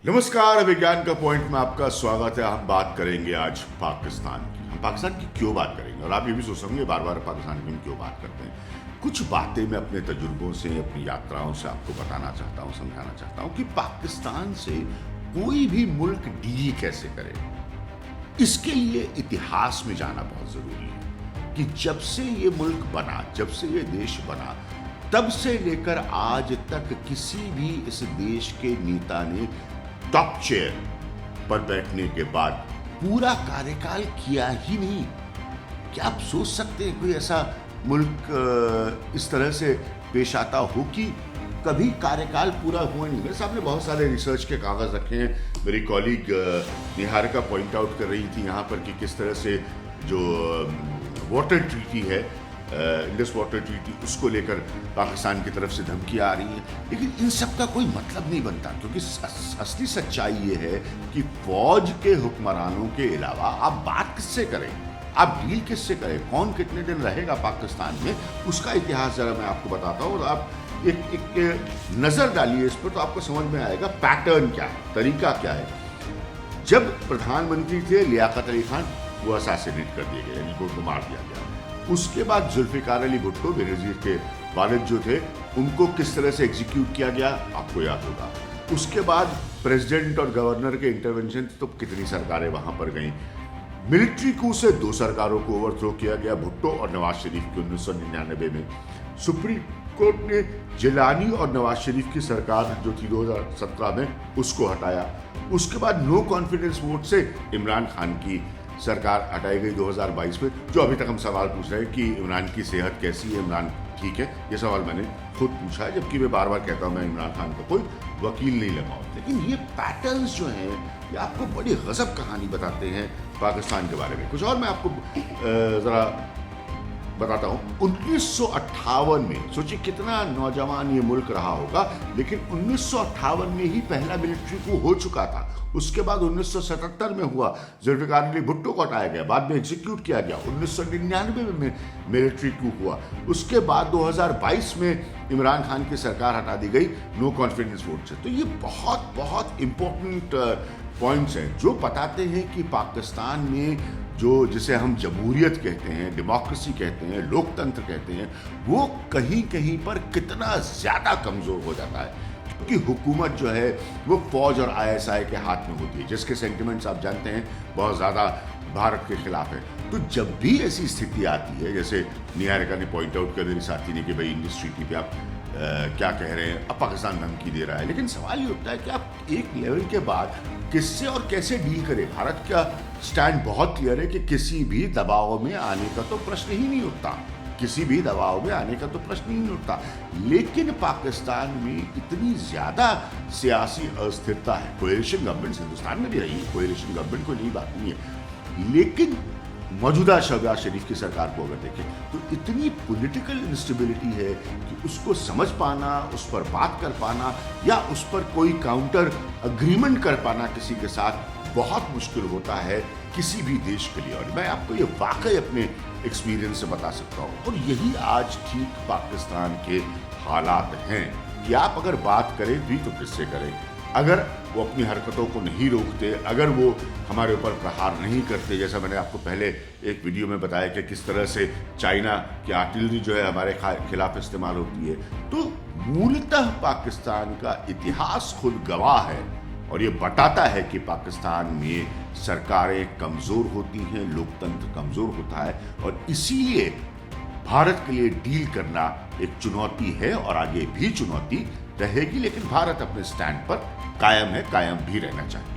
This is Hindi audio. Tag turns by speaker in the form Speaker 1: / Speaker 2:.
Speaker 1: नमस्कार, विज्ञान का पॉइंट में आपका स्वागत है। हम बात करेंगे आज पाकिस्तान की। हम पाकिस्तान की क्यों बात करेंगे, और आप ये भी सोच सकेंगे बार बार पाकिस्तान की हम क्यों बात करते हैं। कुछ बातें मैं अपने तजुर्बों से, अपनी यात्राओं से आपको बताना चाहता हूँ, समझाना चाहता हूँ कि पाकिस्तान से कोई भी मुल्क डील कैसे करे। इसके लिए इतिहास में जाना बहुत जरूरी है कि जब से ये मुल्क बना, जब से ये देश बना, तब से लेकर आज तक किसी भी इस देश के नेता ने टॉप चेयर पर बैठने के बाद पूरा कार्यकाल किया ही नहीं। क्या आप सोच सकते हैं कोई ऐसा मुल्क इस तरह से पेश आता हो कि कभी कार्यकाल पूरा हुआ नहीं। मेरे सामने बहुत सारे रिसर्च के कागज रखे हैं। मेरी कॉलीग निहारिका पॉइंट आउट कर रही थी यहाँ पर कि किस तरह से जो वाटर ट्रीटी है, इंडस वाटर ट्रीटी, उसको लेकर पाकिस्तान की तरफ से धमकी आ रही है। लेकिन इन सब का कोई मतलब नहीं बनता, क्योंकि असली सच्चाई ये है कि फौज के हुक्मरानों के अलावा आप बात किससे करें, आप डील किससे करें, कौन कितने दिन रहेगा पाकिस्तान में, उसका इतिहास जरा मैं आपको बताता हूँ। और आप एक नजर डालिए इस पर तो आपको समझ में आएगा पैटर्न क्या है, तरीका क्या है। जब प्रधानमंत्री थे लियाकत अली खान, वो असैसिनेट कर दिए गए, उनको मार दिया गया। उसके बाद जुल्फिकार अली भुट्टो, बेनजीर के वालिद जो थे, उनको किस तरह से एग्जीक्यूट किया गया आपको याद होगा। उसके बाद प्रेसिडेंट और गवर्नर के इंटरवेंशन, तो कितनी सरकारें वहां पर गईं। मिलिट्री कू से 2 सरकारों को ओवरथ्रो किया गया, भुट्टो और नवाज शरीफ की 1999 में। सुप्रीम कोर्ट ने जिलानी और नवाज शरीफ की सरकार जो थी 2017 में, उसको हटाया। उसके बाद नो कॉन्फिडेंस वोट से इमरान खान की सरकार हटाई गई 2022 में। जो अभी तक हम सवाल पूछ रहे हैं कि इमरान की सेहत कैसी है, इमरान ठीक है, ये सवाल मैंने खुद पूछा है, जबकि मैं बार बार कहता हूँ मैं इमरान खान को कोई वकील नहीं लगाऊं। लेकिन ये पैटर्न्स जो हैं, ये आपको बड़ी गजब कहानी बताते हैं पाकिस्तान के बारे में। कुछ और मैं आपको ज़रा बताता हूँ। 1958 में, सोचिए कितना नौजवान ये मुल्क रहा होगा, लेकिन 1958 में ही पहला मिलिट्री कू हो चुका था। उसके बाद 1977 में हुआ, जुल्फिकार अली भुट्टो को हटाया गया, बाद में एग्जीक्यूट किया गया। 1999 में मिलिट्री कू हुआ। उसके बाद 2022 में इमरान खान की सरकार हटा दी गई नो कॉन्फिडेंस वोट से। तो ये बहुत बहुत इंपॉर्टेंट पॉइंट्स हैं जो बताते हैं कि पाकिस्तान में जो जिसे हम जमहूरियत कहते हैं, डेमोक्रेसी कहते हैं, लोकतंत्र कहते हैं, वो कहीं कहीं पर कितना ज़्यादा कमज़ोर हो जाता है। क्योंकि हुकूमत जो है वो फौज और आईएसआई के हाथ में होती है, जिसके सेंटिमेंट्स आप जानते हैं बहुत ज़्यादा भारत के खिलाफ है। तो जब भी ऐसी स्थिति आती है, जैसे निहारिका ने पॉइंट आउट कर दिया साथी ने कि भाई इंडस ट्रीटी पे आप क्या कह रहे हैं, अब पाकिस्तान धमकी दे रहा है। लेकिन सवाल ये उठता है कि आप एक लेवल के बाद किससे और कैसे डील करें। भारत का स्टैंड बहुत क्लियर है कि किसी भी दबाव में आने का तो प्रश्न ही नहीं उठता, किसी भी दबाव में आने का तो प्रश्न ही नहीं उठता। लेकिन पाकिस्तान में इतनी ज्यादा सियासी अस्थिरता है। कोएलिशन गवर्नमेंट हिंदुस्तान में भी रही है, कोएलिशन गवर्नमेंट कोई नई बात नहीं है, लेकिन मौजूदा शहबाज शरीफ की सरकार को अगर देखें तो इतनी पॉलिटिकल इंस्टेबिलिटी है कि उसको समझ पाना, उस पर बात कर पाना, या उस पर कोई काउंटर अग्रीमेंट कर पाना किसी के साथ बहुत मुश्किल होता है किसी भी देश के लिए। और मैं आपको ये वाकई अपने एक्सपीरियंस से बता सकता हूँ। और यही आज ठीक पाकिस्तान के हालात हैं कि आप अगर बात करें भी तो किससे करें। अगर वो अपनी हरकतों को नहीं रोकते, अगर वो हमारे ऊपर प्रहार नहीं करते, जैसा मैंने आपको पहले एक वीडियो में बताया कि किस तरह से चाइना की आर्टिलरी जो है हमारे खिलाफ इस्तेमाल होती है, तो मूलतः पाकिस्तान का इतिहास खुद गवाह है और ये बताता है कि पाकिस्तान में सरकारें कमज़ोर होती हैं, लोकतंत्र कमज़ोर होता है, और इसीलिए भारत के लिए डील करना एक चुनौती है और आगे भी चुनौती रहेगी। लेकिन भारत अपने स्टैंड पर कायम है, कायम भी रहना चाहिए।